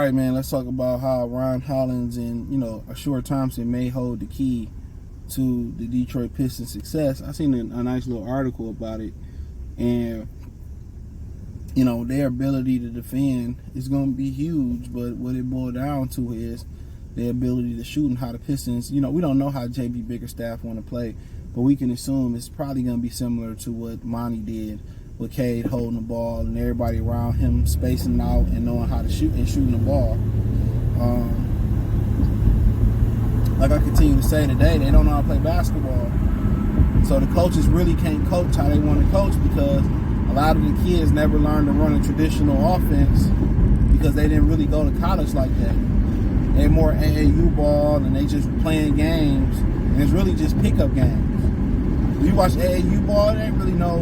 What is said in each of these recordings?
right, man, let's talk about how Ron Hollins and, Ausar Thompson may hold the key to the Detroit Pistons' success. I seen a nice little article about it, and their ability to defend is going to be huge, but what it boiled down to is their ability to shoot and how the Pistons, we don't know how J.B. Bickerstaff want to play, but we can assume it's probably going to be similar to what Monty did with Cade holding the ball and everybody around him spacing out and knowing how to shoot and shooting the ball. Like I continue to say today, they don't know how to play basketball. So the coaches really can't coach how they want to coach because a lot of the kids never learned to run a traditional offense because they didn't really go to college like that. They're more AAU ball and they just playing games, and it's really just pickup games. When you watch AAU ball, there ain't really no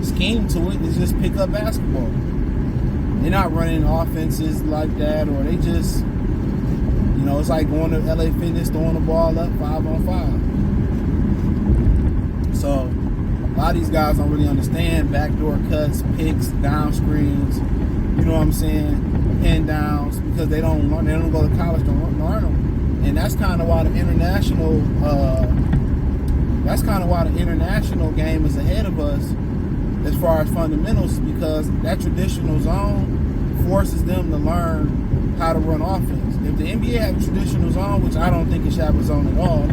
scheme to it. It's just pickup basketball. They're not running offenses like that, or they just, it's like going to LA Fitness, throwing the ball up 5-on-5. So a lot of these guys don't really understand backdoor cuts, picks, down screens. You know what I'm saying? Pin downs, because they don't go to college to learn them, and that's kind of why the international. That's kind of why the international game is ahead of us as far as fundamentals, because that traditional zone forces them to learn how to run offense. If the NBA had a traditional zone, which I don't think it should have a zone at all,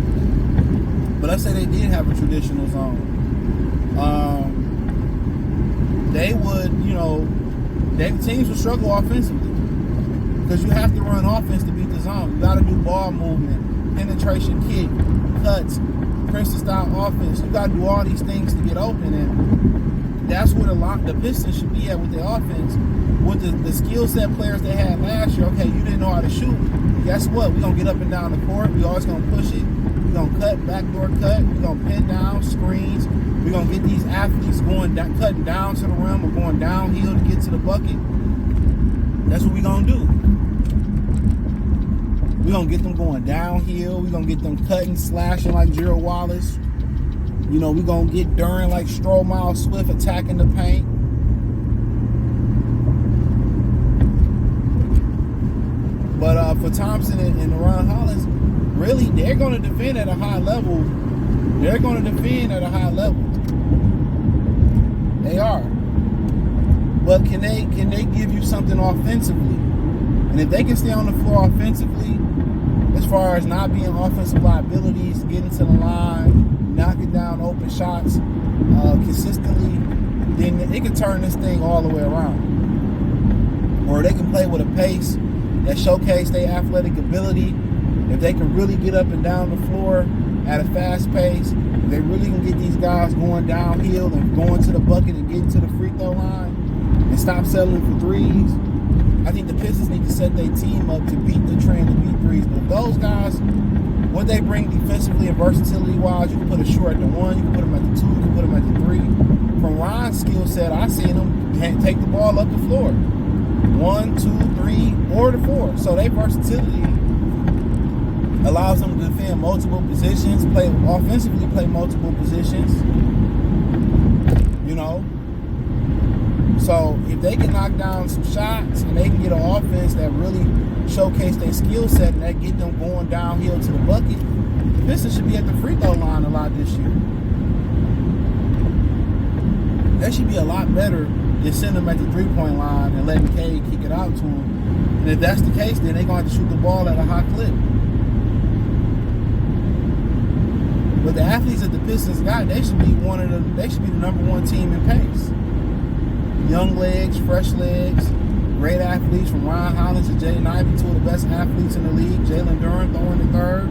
but let's say they did have a traditional zone, they would, teams would struggle offensively because you have to run offense to beat the zone. You got to do ball movement, penetration kick, cuts, Princeton-style offense. You got to do all these things to get open, and that's where the Pistons should be at with their offense. With the skill set players they had last year, okay, you didn't know how to shoot. Guess what? We're going to get up and down the court. We're always going to push it. We're going to cut, backdoor cut. We're going to pin down, screens. We're going to get these athletes cutting down to the rim or going downhill to get to the bucket. That's what we're going to do. We're going to get them going downhill. We're going to get them cutting, slashing like Gerald Wallace. We're going to get Duran like Stromile Swift attacking the paint. But for Thompson and Ron Hollins, really, they're going to defend at a high level. They're going to defend at a high level. They are. But can they give you something offensively? And if they can stay on the floor offensively, as far as not being offensive liabilities, getting to the line, knocking down open shots consistently, then it can turn this thing all the way around. Or they can play with a pace that showcase their athletic ability. If they can really get up and down the floor at a fast pace, if they really can get these guys going downhill and going to the bucket and getting to the free throw line and stop settling for threes, I think the Pistons need to set their team up to beat the trend, to beat threes. But if those guys, what they bring defensively and versatility-wise, you can put a short at the 1, you can put them at the 2, you can put them at the 3. From Ron's skill set, I've seen them take the ball up the floor. 1, 2, 3, or the 4. So their versatility allows them to defend multiple positions, play offensively, play multiple positions. So if they can knock down some shots and they can get an offense that really showcase their skill set and that get them going downhill to the bucket, the Pistons should be at the free throw line a lot this year. That should be a lot better than sending them at the three-point line and letting Cade kick it out to them. And if that's the case, then they're going to have to shoot the ball at a high clip. But the athletes that the Pistons got, they should be the number one team in pace. Young legs, fresh legs, great athletes from Ron Hollins to Jaden Ivey, two of the best athletes in the league. Jalen Duran throwing the third.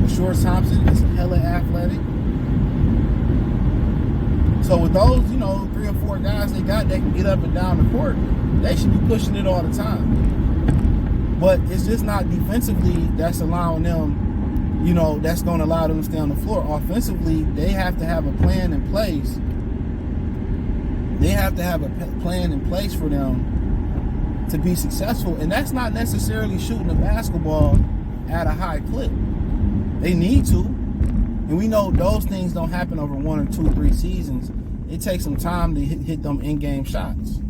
Ausar Thompson is hella athletic. So with those, 3 or 4 guys they got that can get up and down the court, they should be pushing it all the time. But it's just not defensively that's allowing them, that's going to allow them to stay on the floor. Offensively, they have to have a plan in place. They have to have a plan in place for them to be successful. And that's not necessarily shooting the basketball at a high clip. They need to. And we know those things don't happen over 1 or 2 or 3 seasons. It takes some time to hit them in-game shots.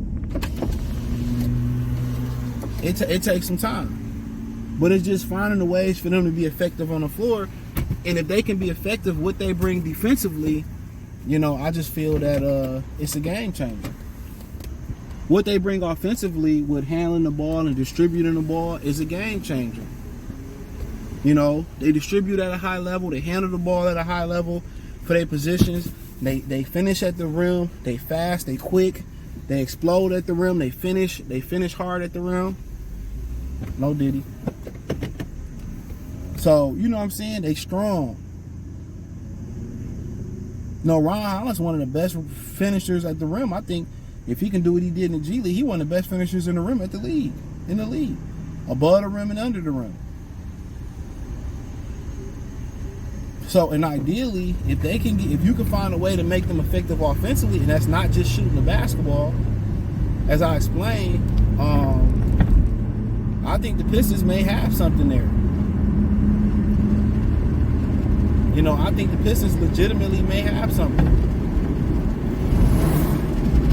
It takes some time. But it's just finding the ways for them to be effective on the floor. And if they can be effective, what they bring defensively, I just feel that it's a game changer. What they bring offensively with handling the ball and distributing the ball is a game changer. They distribute at a high level. They handle the ball at a high level for their positions. They finish at the rim. They fast. They quick. They explode at the rim. They finish hard at the rim. No Diddy. So, you know what I'm saying? They strong. Ron Holland's one of the best finishers at the rim. I think if he can do what he did in the G League, he one of the best finishers in the rim in the league. Above the rim and under the rim. So, and ideally, if you can find a way to make them effective offensively, and that's not just shooting the basketball, as I explained, I think the Pistons may have something there. I think the Pistons legitimately may have something.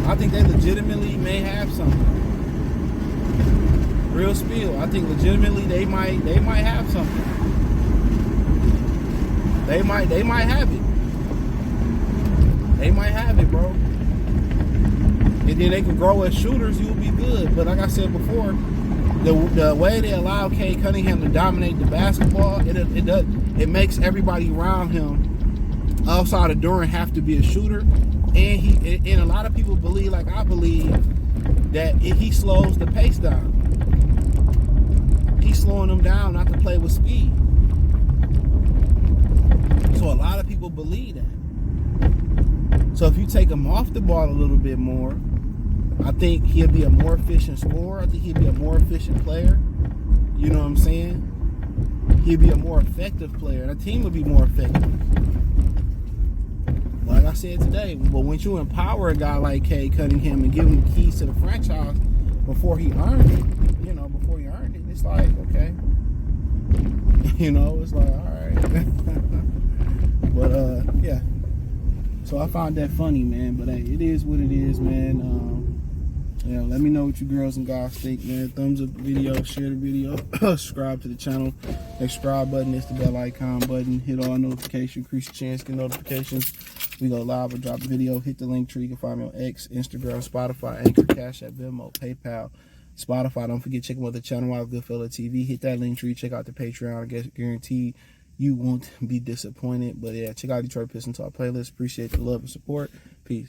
I think they legitimately may have something. Real spiel. I think legitimately they might have something. They might have it. They might have it, bro. And then they can grow as shooters, you'll be good. But like I said before, the way they allow Cade Cunningham to dominate the basketball, it makes everybody around him outside of Durant have to be a shooter. And a lot of people believe, like I believe, that he slows the pace down. He's slowing them down not to play with speed. So a lot of people believe that. So if you take him off the ball a little bit more, I think he'll be a more efficient scorer. I think he'll be a more efficient player. You know what I'm saying? He'll be a more effective player. The team will be more effective. Like I said today, but when you empower a guy like Cade Cunningham and give him the keys to the franchise before he earned it, it's like, okay. It's like, all right. But, yeah. So I found that funny, man. But, hey, it is what it is, man. Let me know what you girls and guys think, man. Thumbs up the video, share the video, subscribe to the channel. That subscribe button is the bell icon button. Hit all notifications, increase your chance to get notifications. We go live or drop a video. Hit the link tree. You can find me on X, Instagram, Spotify, Anchor, Cash App, Venmo, PayPal, Spotify. Don't forget, check out the channel out of Goodfella TV. Hit that link tree. Check out the Patreon. I guarantee you won't be disappointed. But yeah, check out Detroit Pistons Talk playlist. Appreciate the love and support. Peace.